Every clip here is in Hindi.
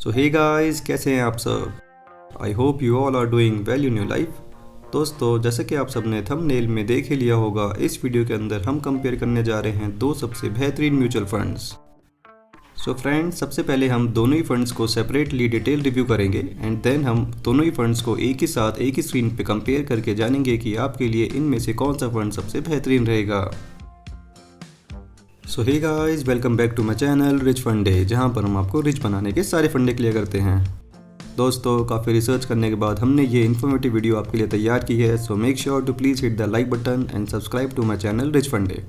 सो हे गाइस, कैसे हैं आप सब। I hope you all are doing well in your life. दोस्तों, जैसे कि आप सबने थंबनेल में देख ही लिया होगा, इस वीडियो के अंदर हम कंपेयर करने जा रहे हैं दो सबसे बेहतरीन म्यूचुअल फंड्स। सो फ्रेंड्स, सबसे पहले हम दोनों ही फंड्स को सेपरेटली डिटेल रिव्यू करेंगे एंड देन हम दोनों ही फंड्स को एक ही साथ एक ही स्क्रीन पे कंपेयर करके जानेंगे कि आपके लिए इनमें से कौन सा फंड सबसे बेहतरीन रहेगा। So hey guys, welcome back to my channel rich फंडे, जहाँ पर हम आपको रिच बनाने के सारे फंडे क्लियर करते हैं। दोस्तों, काफ़ी रिसर्च करने के बाद हमने ये इन्फॉर्मेटिव वीडियो आपके लिए तैयार की है। So make sure to please hit the like button and subscribe to my channel rich Funde.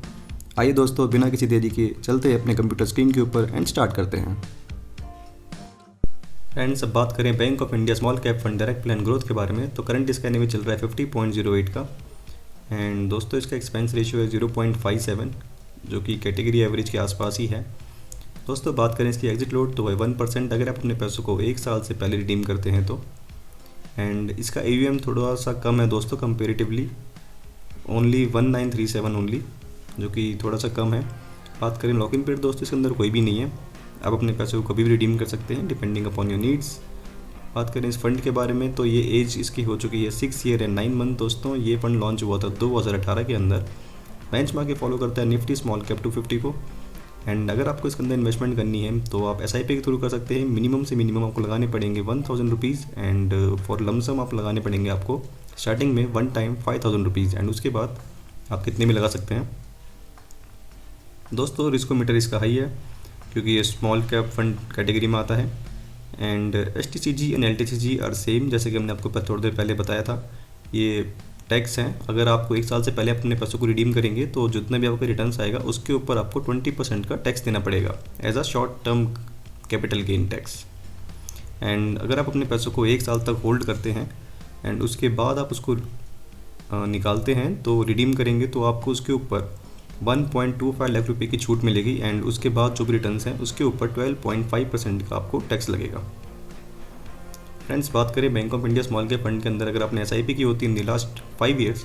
आइए दोस्तों, बिना किसी देरी के चलते हैं अपने कंप्यूटर स्क्रीन के ऊपर एंड स्टार्ट करते हैं। फ्रेंड्स, अब बात करें bank of India small cap fund direct plan growth के बारे में, तो करंट इसका एनएवी चल रहा है 50.08 का। एंड दोस्तों, इसका एक्सपेंस रेशियो है 0.57, जो कि कैटेगरी एवरेज के आसपास ही है। दोस्तों, बात करें इसकी एग्जिट लोड तो वह 1% अगर आप अपने पैसों को एक साल से पहले रिडीम करते हैं तो। एंड इसका AUM थोड़ा सा कम है दोस्तों, कंपेरेटिवली ओनली 1937 ओनली, जो कि थोड़ा सा कम है। बात करें लॉक इन पीरियड, दोस्तों इसके अंदर कोई भी नहीं है, आप अपने पैसों को कभी भी रिडीम कर सकते हैं डिपेंडिंग अपॉन योर नीड्स। बात करें इस फंड के बारे में तो ये एज इसकी हो चुकी है 6 ईयर एंड 9 मंथ। दोस्तों, ये फंड लॉन्च हुआ था 2018 के अंदर। बेंचमार्क फॉलो करता है निफ्टी स्मॉल कैप 250 को। एंड अगर आपको इसके अंदर इन्वेस्टमेंट करनी है तो आप SIP के थ्रू कर सकते हैं। मिनिमम से मिनिमम आपको लगाने पड़ेंगे 1000 रुपीज़ एंड फॉर लमसम आप लगाने पड़ेंगे आपको स्टार्टिंग में 1 टाइम 5000 रुपीज़ एंड उसके बाद आप कितने भी लगा सकते हैं। दोस्तों, रिस्कोमीटर इसका हाई है क्योंकि ये स्मॉल कैप फंड कैटेगरी में आता है। And STCG and LTCG are same, जैसे कि हमने आपको थोड़ी देर पहले बताया था। ये टैक्स हैं, अगर आपको एक साल से पहले अपने पैसों को रिडीम करेंगे तो जितना भी आपका रिटर्न्स आएगा उसके ऊपर आपको 20% का टैक्स देना पड़ेगा as a short term capital gain tax. And अगर आप अपने पैसों को एक साल तक होल्ड करते हैं एंड उसके बाद आप उसको निकालते हैं तो रिडीम करेंगे तो आपको उसके ऊपर 1.25 लाख रुपये की छूट मिलेगी एंड उसके बाद जो भी रिटर्न्स हैं उसके ऊपर 12.5% का आपको टैक्स लगेगा। फ्रेंड्स, बात करें bank of India small cap fund के अंदर अगर आपने SIP की होती इन द लास्ट 5 ईयर्स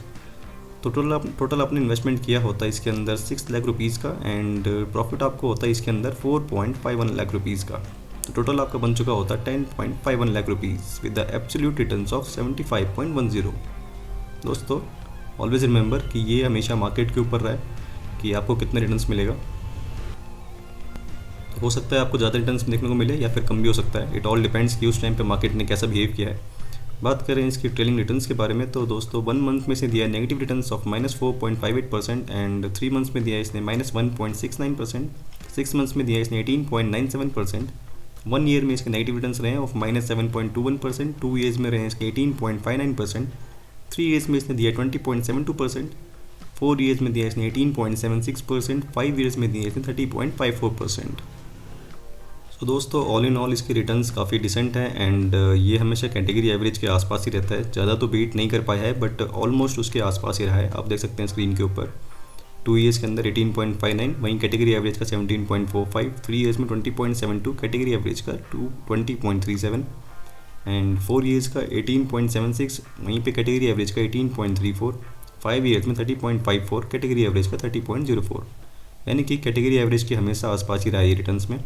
तो टोटल आपने इन्वेस्टमेंट किया होता है इसके अंदर 6 लाख रुपीज़ का एंड प्रॉफिट आपको होता है इसके अंदर 4.51 लाख रुपीज़ का। तो टोटल आपका बन चुका होता है 10.51 lakh rupees with the absolute returns of 75.10। दोस्तों, ऑलवेज रिमेंबर कि ये हमेशा मार्केट के ऊपर रहा है कि आपको कितने रिटर्न्स मिलेगा। हो सकता है आपको ज़्यादा रिटर्न्स देखने को मिले या फिर कम भी हो सकता है। इट ऑल डिपेंड्स कि उस टाइम पे मार्केट ने कैसा बिहेव किया है। बात करें इसकी ट्रेलिंग रिटर्न्स के बारे में तो दोस्तों 1 मंथ में से दिया है negative returns of -4.58% and 3 months में दिया है इसने -1.69%, 6 मंथ्स में दिया है इसने 18.97%, 1 ईयर में इसके नेगेटिव रिटर्न्स रहे हैं ऑफ -7.21%, 2 ईयर्स में रहे हैं इसके 18.59%, 3 ईयर्स में इसने दिया है 20.72%, 4 ईयर्स में दिया इसने 18.76%, 5 ईयर्स में दिया इसने 30.54%। तो दोस्तों, ऑल इन ऑल इसके रिटर्न्स काफ़ी डिसेंट हैं एंड ये हमेशा कैटेगरी एवरेज के आसपास ही रहता है। ज़्यादा तो बीट नहीं कर पाया है बट ऑलमोस्ट उसके आसपास ही रहा है। आप देख सकते हैं स्क्रीन के ऊपर 2 ईयर्स के अंदर 18.59, वहीं कैटेगरी एवरेज का 17.45, 3 ईयर्स में 20.72, कैटेगरी एवरेज का 20.37 एंड 4 ईयर्स का 18.76, वहीं पे कैटेगरी एवरेज का 18.34, 5 ईयर्स में 30.54, कैटेगरी एवरेज का 30.04, यानी कि कैटेगरी एवरेज के हमेशा आसपास ही रहा है रिटर्न्स में।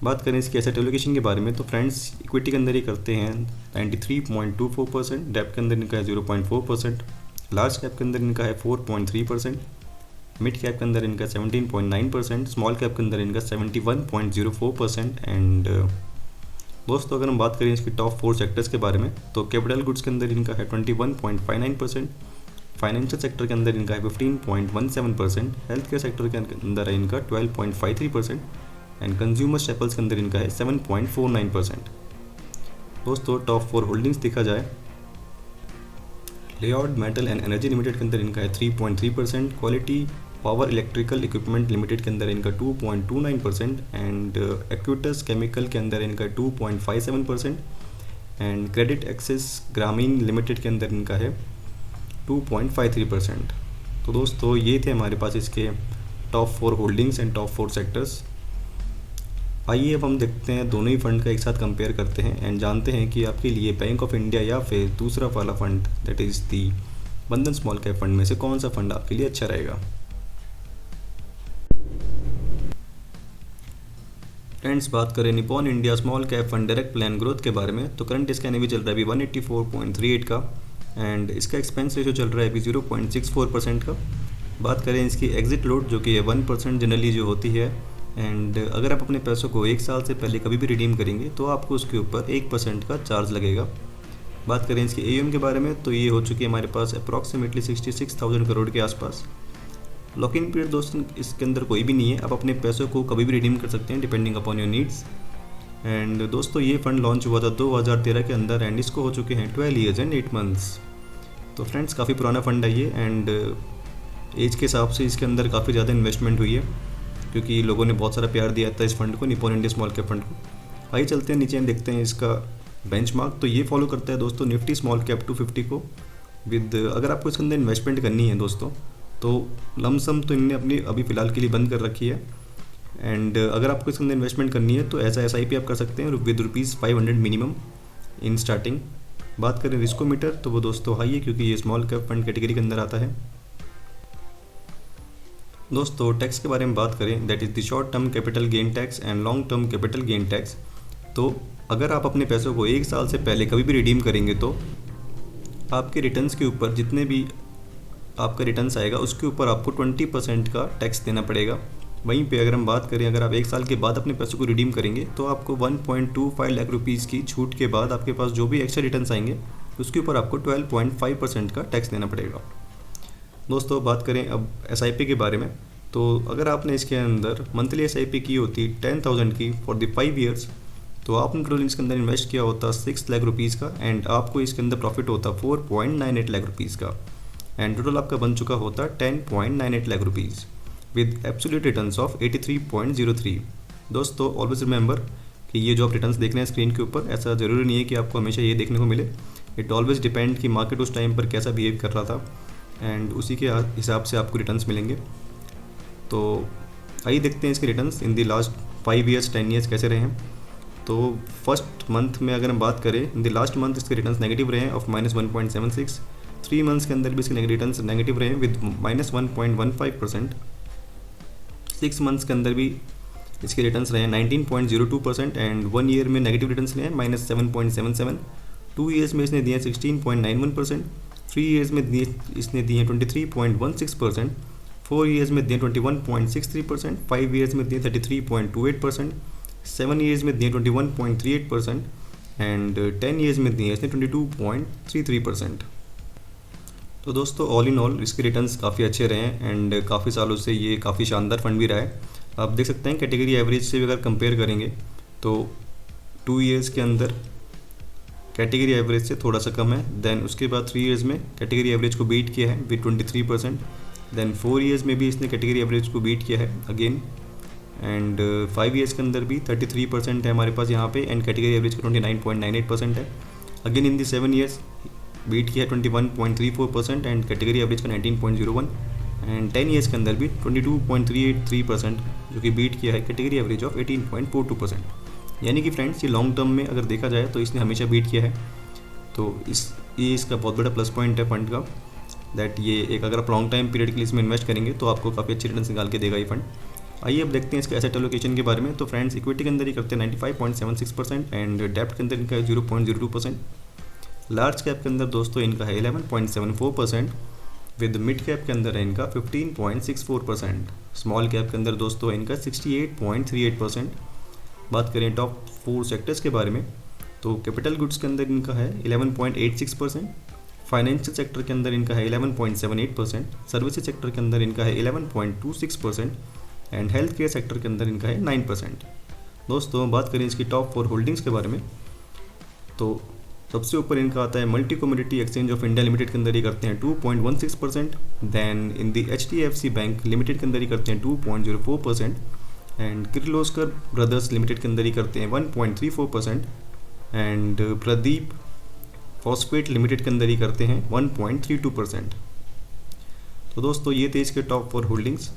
बात करें इसकी एसेट एलोकेशन के बारे में तो फ्रेंड्स, इक्विटी के अंदर ही करते हैं 93.24%, डेब्ट के अंदर इनका है 0.4%, लार्ज कैप के अंदर इनका है 4.3%, मिड कैप के अंदर इनका 17.9%, स्मॉल कैप के अंदर इनका 71.04% एंड दोस्तों, अगर हम बात करें इसकी टॉप 4 सेक्टर्स के बारे में तो कैपिटल गुड्स के अंदर इनका है 21.59%, फाइनेंशियल सेक्टर के अंदर इनका है 15.17%, हेल्थ केयर सेक्टर के अंदर है इनका 12.53% एंड कंज्यूमर स्टेपल्स के अंदर इनका है 7.49%। दोस्तों, टॉप 4 होल्डिंग्स देखा जाए, layout metal and energy limited के अंदर इनका है 3.3%, quality power electrical equipment limited के अंदर इनका 2.29% एंड एक्यूटस केमिकल के अंदर इनका 2.57% एंड क्रेडिट एक्सेस ग्रामीण लिमिटेड के अंदर इनका है 2.53%। तो दोस्तों, ये थे हमारे पास इसके top 4 holdings and top 4 sectors. आइए अब हम देखते हैं दोनों ही फंड का एक साथ कंपेयर करते हैं एंड जानते हैं कि आपके लिए बैंक ऑफ इंडिया या फिर दूसरा वाला फंड दैट इज़ दी बंधन स्मॉल कैप फंड में से कौन सा फंड आपके लिए अच्छा रहेगा। फ्रेंड्स, बात करें Nippon India small cap fund direct plan growth के बारे में, तो करंट इसका एनएवी चल रहा है अभी 184.38 का, एंड इसका एक्सपेंस रेशियो चल रहा है अभी 0.64% का। बात करें इसकी एग्जिट लोड जो कि 1% जनरली जो होती है, एंड अगर आप अपने पैसों को 1 साल से पहले कभी भी रिडीम करेंगे तो आपको उसके ऊपर 1% का चार्ज लगेगा। बात करें इसकी एयूएम के बारे में, तो ये हो चुकी है हमारे पास अप्रॉक्सीमेटली 66,000 करोड़ के आसपास। लॉक इन पीरियड दोस्तों इसके अंदर कोई भी नहीं है, आप अपने पैसों को कभी भी रिडीम कर सकते हैं depending upon your needs. And दोस्तों ये फंड लॉन्च हुआ था 2013 के अंदर, एंड इसको हो चुके हैं 12 ईयर्स एंड 8 मंथ्स। तो फ्रेंड्स काफ़ी पुराना फंड है ये, एंड एज के हिसाब से इसके अंदर काफ़ी ज़्यादा इन्वेस्टमेंट हुई है क्योंकि लोगों ने बहुत सारा प्यार दिया था इस फंड को, Nippon India small cap fund को। आइए चलते हैं नीचे देखते हैं इसका बेंचमार्क। तो ये फॉलो करता है दोस्तों निफ्टी स्मॉल कैप 250 को विद, अगर आपको इसके अंदर इन्वेस्टमेंट करनी है दोस्तों तो लमसम तो इनने अपनी अभी फ़िलहाल के लिए बंद कर रखी है, एंड अगर आपको इसके अंदर इन्वेस्टमेंट करनी है तो ऐसा SIP आप कर सकते हैं विद ₹500 मिनिमम इन स्टार्टिंग। बात करें रिस्कोमीटर तो वो दोस्तों हाई है क्योंकि ये स्मॉल कैप फंड कैटेगरी के अंदर आता है। दोस्तों टैक्स के बारे में बात करें, that is the short term capital gain tax and long term capital gain tax. तो अगर आप अपने पैसों को 1 साल से पहले कभी भी रिडीम करेंगे तो आपके रिटर्न्स के ऊपर जितने भी आपका रिटर्न्स आएगा उसके ऊपर आपको 20% का टैक्स देना पड़ेगा। वहीं पे अगर हम बात करें, अगर आप 1 साल के बाद अपने पैसों को रिडीम करेंगे तो आपको 1.25 लाख रुपीज़ की छूट के बाद आपके पास जो भी एक्स्ट्रा रिटर्न्स आएंगे उसके ऊपर आपको 12.5% का टैक्स देना पड़ेगा। दोस्तों बात करें अब SIP के बारे में, तो अगर आपने इसके अंदर मंथली SIP की होती 10,000 की फॉर द 5 ईयर्स, तो आपने टोटल इसके अंदर इन्वेस्ट किया होता 6 लाख रुपीज़ का, एंड आपको इसके अंदर प्रॉफिट होता 4.98 लाख रुपीज़ का, एंड टोटल आपका बन चुका होता 10.98 lakh rupees with absolute returns of 83.03। दोस्तों ऑलवेज रिमेंबर कि ये जो आप रिटर्न्स देख रहे हैं स्क्रीन के ऊपर, ऐसा ज़रूरी नहीं है कि आपको हमेशा ये देखने को मिले। इट ऑलवेज डिपेंड कि मार्केट उस टाइम पर कैसा बिहेव कर रहा था, एंड उसी के हिसाब से आपको रिटर्न्स मिलेंगे। तो आइए देखते हैं इसके returns in the last 5 years 10 years कैसे रहे हैं। तो फर्स्ट मंथ में अगर हम बात करें, इन द लास्ट मंथ इसके रिटर्न्स नेगेटिव रहे हैं ऑफ -1.76। 3 मंथ्स के अंदर भी इसके रिटर्न्स नेगेटिव रहे विद -1.15%। 6 मंथ्स के अंदर भी इसके रिटर्न्स रहे 19.02%, एंड 1 ईयर में नेगेटिव रिटर्न्स रहे -7.77। 2 ईयर्स में इसने दिए 16.91%। 3 ईयर्स में इसने दिए 23.16%। 4 ईयर्स में दिए 21.63%। 5 ईयर्स में दिए 33.28%। 7 ईयर्स में दिए 21.38%, एंड 10 ईयर्स में दिए इसने 22.33%। तो दोस्तों ऑल इन ऑल इसके रिटर्न्स काफ़ी अच्छे रहे हैं, एंड काफ़ी सालों से ये काफ़ी शानदार फंड भी रहा है। आप देख सकते हैं कैटेगरी एवरेज से भी अगर कंपेयर करेंगे तो 2 ईयर्स के अंदर कैटेगरी एवरेज से थोड़ा सा कम है। देन उसके बाद 3 ईयर्स में कैटेगरी एवरेज को बीट किया है विद 23%। देन 4 ईयर्स में भी इसने कैटेगरी एवरेज को बीट किया है अगेन, एंड 5 ईयर्स के अंदर भी 33% है हमारे पास यहाँ पे, एंड कैटेगरी एवरेज का 29.98% है। Again in the 7 years beat किया है 21.34%, एंड कैटेगरी एवरेज का 19.01, एंड 10 ईयर्स के अंदर भी 22.383% जो कि बीट किया है कैटेगरी एवरेज ऑफ 18.42%। यानी कि फ्रेंड्स ये लॉन्ग टर्म में अगर देखा जाए तो इसने हमेशा बीट किया है। तो ये इसका बहुत बड़ा प्लस पॉइंट है फंड का, दैट ये एक अगर आप लॉन्ग टाइम पीरियड के लिए इसमें इन्वेस्ट करेंगे तो आपको काफ़ी अच्छी रिटर्न्स निकाल के देगा ये फंड। आइए अब देखते हैं इसके एसेट एलोकेशन के बारे में। तो फ्रेंड्स इक्विटी के अंदर ही करते हैं 95.76%, एंड डेप्ट के अंदर इनका 0.02%। लार्ज कैप के अंदर दोस्तों इनका है 11.74%, विद मिड कैप के अंदर है इनका 15.64%। स्मॉल कैप के अंदर दोस्तों है इनका 68.38%। बात करें टॉप 4 सेक्टर्स के बारे में, तो कैपिटल गुड्स के अंदर इनका है 11.86%। फाइनेंशियल सेक्टर के अंदर इनका है 11.78%। सर्विसेज सेक्टर के अंदर इनका है 11.26%, एंड हेल्थ केयर सेक्टर के अंदर इनका है 9%। दोस्तों बात करें इसकी टॉप 4 होल्डिंग्स के बारे में, तो सबसे ऊपर इनका आता है multi commodity exchange of India limited के अंदर ही करते हैं 2.16%। Then in the HDFC bank limited के अंदर ही करते हैं 2.04%, एंड किर्लोस्कर ब्रदर्स लिमिटेड के अंदर ही करते हैं 1.34%, एंड प्रदीप फॉस्फेट लिमिटेड के अंदर ही करते हैं 1.32%। तो दोस्तों ये थे इसके टॉप 4 होल्डिंग्स।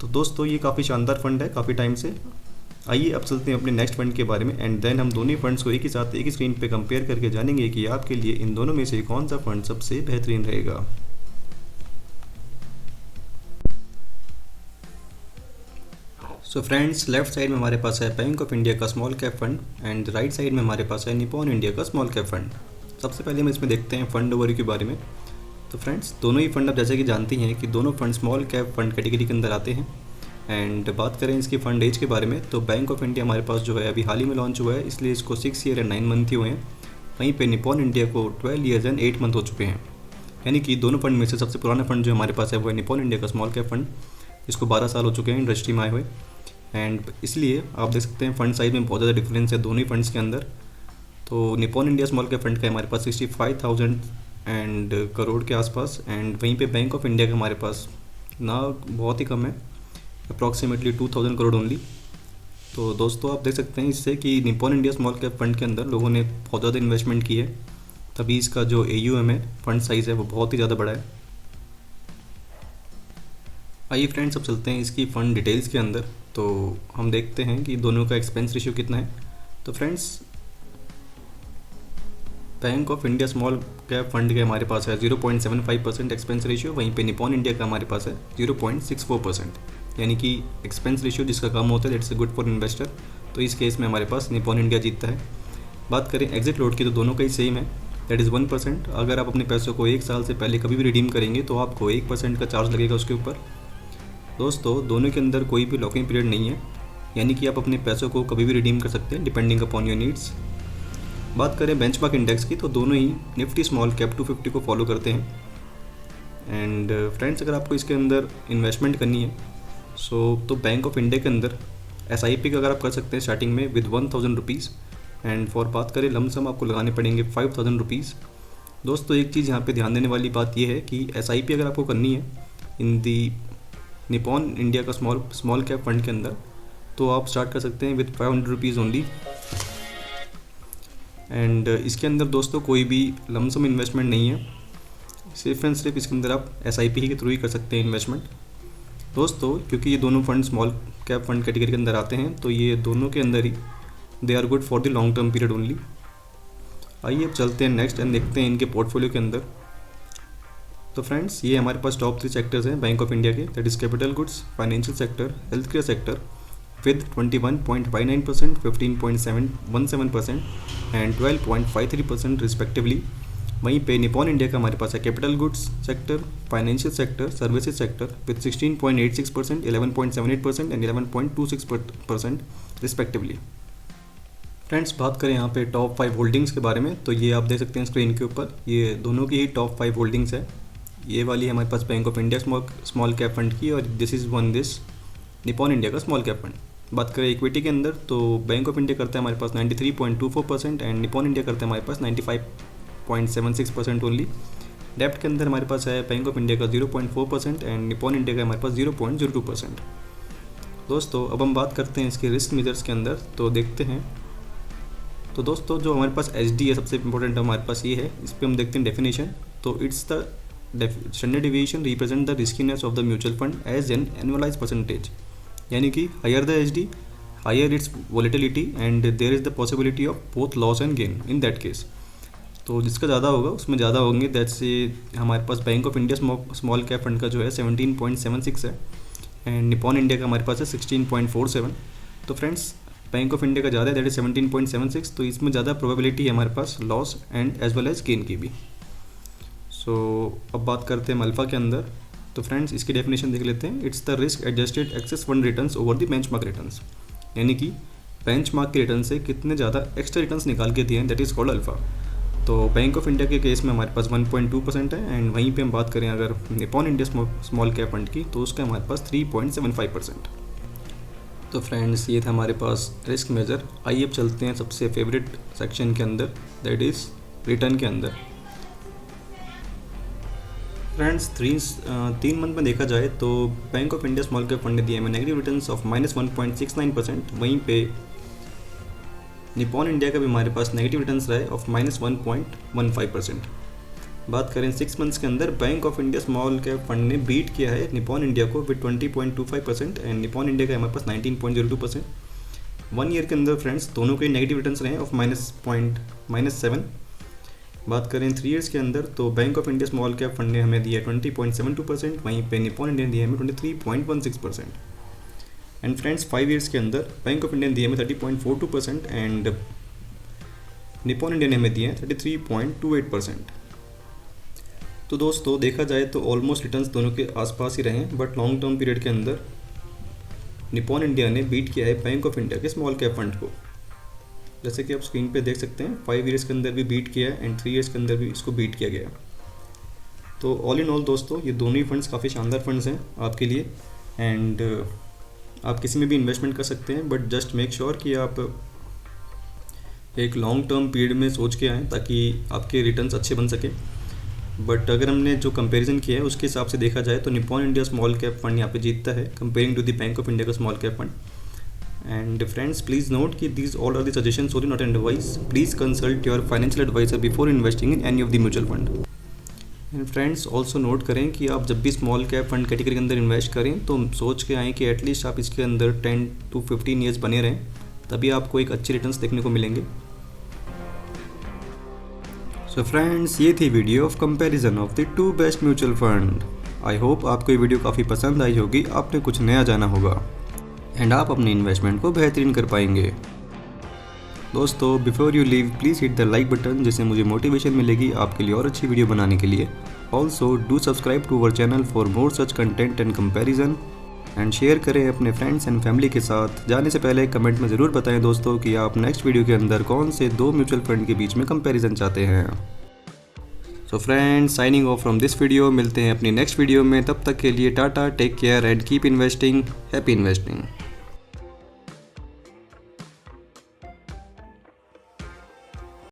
तो दोस्तों ये काफ़ी शानदार फंड है काफ़ी टाइम से। आइए अब चलते हैं अपने नेक्स्ट फंड के बारे में, एंड देन हम दोनों फंड्स को एक ही साथ एक ही स्क्रीन पे कंपेयर करके जानेंगे कि आपके लिए इन दोनों में से कौन सा फंड सबसे बेहतरीन रहेगा। सो फ्रेंड्स, लेफ्ट साइड में हमारे पास है बैंक ऑफ इंडिया का small cap fund and right side में हमारे पास है निपॉन इंडिया का स्मॉल कैप फंड। सबसे पहले हम इसमें देखते हैं फंड ओवरव्यू के बारे में। तो फ्रेंड्स, दोनों ही फंड आप जैसे कि जानती हैं कि दोनों fund small cap fund category के अंदर आते हैं। एंड बात करें इसकी फंड एज के बारे में, तो बैंक ऑफ इंडिया हमारे पास जो है अभी हाल ही में लॉन्च हुआ है, इसलिए इसको 6 ईयर एंड 9 मंथ ही हुए हैं। वहीं पे निपॉन इंडिया को 12 ईयर्स एंड 8 मंथ हो चुके हैं। यानी कि दोनों फंड में से सबसे पुराना फंड जो हमारे पास है वो है निपॉन इंडिया का स्मॉल कैप फंड, जिसको 12 साल हो चुके हैं इंडस्ट्री में आए हुए। एंड इसलिए आप देख सकते हैं फंड साइज में बहुत ज़्यादा डिफरेंस है दोनों ही फंड्स के अंदर। तो Nippon India small cap fund का हमारे पास 65,000 एंड करोड़ के आसपास, एंड वहीं पे बैंक ऑफ इंडिया का हमारे पास ना बहुत ही कम है, अप्रॉक्सीमेटली 2,000 करोड़ ओनली। तो दोस्तों, आप देख सकते हैं इससे कि Nippon India small cap fund के अंदर लोगों ने बहुत ज़्यादा इन्वेस्टमेंट की है, तभी इसका जो AUM है, फंड साइज़ है, वो बहुत ही ज़्यादा बड़ा है। आइए फ्रेंड्स, अब चलते हैं इसकी फ़ंड डिटेल्स के अंदर। तो हम देखते हैं कि दोनों का एक्सपेंस रेशियो कितना है। तो friends, bank of India small cap fund के हमारे पास है 0.75% एक्सपेंस रेशियो, वहीं पे निपॉन इंडिया का हमारे पास है 0.64%। यानी कि एक्सपेंस रेशियो जिसका कम होता है दैट्स गुड फॉर इन्वेस्टर। तो इस केस में हमारे पास निपॉन इंडिया जीतता है। बात करें एग्जिट लोड की, तो दोनों का ही सेम है, दैट इज़ 1%। अगर आप अपने पैसों को 1 साल से पहले कभी भी रिडीम करेंगे तो आपको 1% का चार्ज लगेगा उसके ऊपर। दोस्तों, दोनों के अंदर कोई भी लॉकिंग पीरियड नहीं है, यानी कि आप अपने पैसों को कभी भी रिडीम कर सकते हैं डिपेंडिंग अपॉन योर नीड्स। बात करें बेंचमार्क इंडेक्स की, तो दोनों ही निफ्टी स्मॉल कैप 250 को फॉलो करते हैं। एंड फ्रेंड्स, अगर आपको इसके अंदर इन्वेस्टमेंट करनी है तो बैंक ऑफ इंडिया के अंदर SIP का अगर आप कर सकते हैं स्टार्टिंग में विद 1,000 रुपीज़। एंड फॉर बात करें लमसम आपको लगाने पड़ेंगे 5,000 रुपीज़। दोस्तों, एक चीज़ यहाँ पे ध्यान देने वाली बात यह है कि SIP अगर आपको करनी है इन दी निपॉन इंडिया का स्मॉल कैप फंड के अंदर, तो आप स्टार्ट कर सकते हैं विद 500 रुपीज़ ओनली। एंड इसके अंदर दोस्तों कोई भी लमसम इन्वेस्टमेंट नहीं है, सिर्फ एंड सिर्फ इसके अंदर आप SIP ही के थ्रू ही कर सकते हैं इन्वेस्टमेंट। दोस्तों, क्योंकि ये दोनों fund small cap fund category के अंदर आते हैं, तो ये दोनों के अंदर ही they are good for the long term period only. आइए अब चलते हैं नेक्स्ट एंड देखते हैं इनके पोर्टफोलियो के अंदर। तो फ्रेंड्स, ये हमारे पास टॉप 3 सेक्टर्स हैं बैंक ऑफ इंडिया के, that is capital goods, financial sector, health care sector with 21.59%, 15.17% and 12.53% respectively. वहीं पे निपॉन इंडिया का हमारे पास है capital goods sector, financial sector, services sector with 16.86%, 11.78% and 11.26% respectively. Friends, बात करें यहाँ पे टॉप 5 होल्डिंग्स के बारे में, तो ये आप देख सकते हैं स्क्रीन के ऊपर, ये दोनों की ही टॉप 5 होल्डिंग्स है। ये वाली हमारे पास bank of India small cap fund की, और दिस इज़ निपॉन इंडिया का स्मॉल कैप फंड। बात करें इक्विटी के अंदर, तो बैंक ऑफ इंडिया करता है हमारे पास 93.24% एंड निपॉन इंडिया करता है हमारे पास 95.76% ओनली। डेप्ट के अंदर हमारे पास है बैंक ऑफ इंडिया का 0.4% एंड निपॉन इंडिया का हमारे पास 0.02%। दोस्तों, अब हम बात करते हैं इसके रिस्क मेजर्स के अंदर, तो देखते हैं। तो दोस्तों, जो हमारे पास SD है, सबसे इंपॉर्टेंट हमारे पास ये है, इस पर हम देखते हैं डेफिनेशन। तो it's the standard deviation represent the riskiness of the mutual fund as an annualise percentage. यानी कि higher the SD, higher its volatility and there is the possibility of both loss and gain in that case. तो जिसका ज़्यादा होगा उसमें ज़्यादा होंगे, दैट्स हमारे पास bank of India small cap fund का जो है 17.76 है एंड निपॉन इंडिया का हमारे पास है 16.47। तो फ्रेंड्स, बैंक ऑफ इंडिया का ज़्यादा है, दैट इज 17.76, तो इसमें ज़्यादा प्रोबेबिलिटी है हमारे पास loss and as well as gain की भी। सो अब बात करते हैं अल्फा के अंदर। तो फ्रेंड्स, इसकी डेफिनेशन देख लेते हैं। It's the risk adjusted excess fund returns over the benchmark returns. यानी कि बेंचमार्क के रिटर्न से कितने ज़्यादा एक्स्ट्रा रिटर्न्स निकाल के दिए हैं, दैट इज़ कॉल्ड अल्फा। तो बैंक ऑफ इंडिया के केस में हमारे पास 1.2% है एंड वहीं पे हम बात करें अगर Nippon India small cap fund की, तो उसका हमारे पास 3.75%। तो फ्रेंड्स, ये था हमारे पास रिस्क मेजर। आइए अब चलते हैं सबसे फेवरेट सेक्शन के अंदर, दैट इज़ रिटर्न के अंदर। फ्रेंड्स, 3 मंथ में देखा जाए तो bank of India small cap fund ने दिए हमें नेगेटिव रिटर्न्स ऑफ -1.69%। वहीं पे निपॉन इंडिया का भी हमारे पास नेगेटिव रिटर्न्स रहे ऑफ -1.15%। बात करें 6 मंथ्स के अंदर, bank of India small cap fund ने बीट किया है निपॉन इंडिया को विद 20.25% एंड निपॉन इंडिया का हमारे पास 19.02%। 1 ईयर के अंदर फ्रेंड्स दोनों के नेगेटिव रिटर्न्स रहे ऑफ -7। बात करें 3 ईयर्स के अंदर, तो bank of India small cap fund ने हमें दिया 20.72%, वहीं पे निपॉन इंडिया ने दिया हमें 23.16%। एंड फ्रेंड्स 5 ईयर्स के अंदर बैंक ऑफ इंडिया ने दिए हमें 30.42% एंड निपॉन इंडिया ने हमें दिए हैं 33.28%। तो दोस्तों देखा जाए तो ऑलमोस्ट रिटर्न्स दोनों के आसपास ही रहे हैं, बट लॉन्ग टर्म पीरियड के अंदर निपॉन इंडिया ने बीट किया है बैंक ऑफ इंडिया के स्मॉल कैप फंड को, जैसे कि आप स्क्रीन पे देख सकते हैं 5 ईयर्स के अंदर भी बीट किया है एंड 3 ईयर्स के अंदर भी इसको बीट किया गया। तो ऑल इन ऑल दोस्तों ये दोनों ही फंड्स काफ़ी शानदार फंड्स हैं आपके लिए, एंड आप किसी में भी इन्वेस्टमेंट कर सकते हैं, बट जस्ट मेक श्योर कि आप एक लॉन्ग टर्म पीरियड में सोच के आएँ ताकि आपके रिटर्न्स अच्छे बन सके। बट अगर हमने जो कंपैरिजन किया है उसके हिसाब से देखा जाए तो Nippon India small cap fund यहाँ पे जीतता है comparing to the bank of India का small cap fund. And friends please note कि these all are the suggestions only not an advice, please consult your financial advisor before investing in any of the mutual fund. And friends also note करें कि आप जब भी स्मॉल कैप फंड कैटेगरी के अंदर इन्वेस्ट करें तो सोच के आएँ कि एटलीस्ट आप इसके अंदर 10 to 15 ईयर्स बने रहें, तभी आपको एक अच्छे रिटर्न्स देखने को मिलेंगे। सो फ्रेंड्स ये थी video of comparison of the 2 best mutual fund. I hope आपको ये वीडियो काफ़ी पसंद आई होगी, आपने कुछ नया जाना होगा एंड आप अपने इन्वेस्टमेंट को बेहतरीन कर पाएंगे। दोस्तों before you leave please hit the like button, जिससे मुझे मोटिवेशन मिलेगी आपके लिए और अच्छी वीडियो बनाने के लिए। Also do subscribe to our channel for more such content and comparison, and share करें अपने फ्रेंड्स एंड फैमिली के साथ। जाने से पहले कमेंट में ज़रूर बताएं दोस्तों कि आप नेक्स्ट वीडियो के अंदर कौन से 2 म्यूचुअल फंड के बीच में कंपैरिजन चाहते हैं। So friends signing off from this video, मिलते हैं अपनी नेक्स्ट वीडियो में, तब तक के लिए ta-ta, take care and keep investing, happy investing.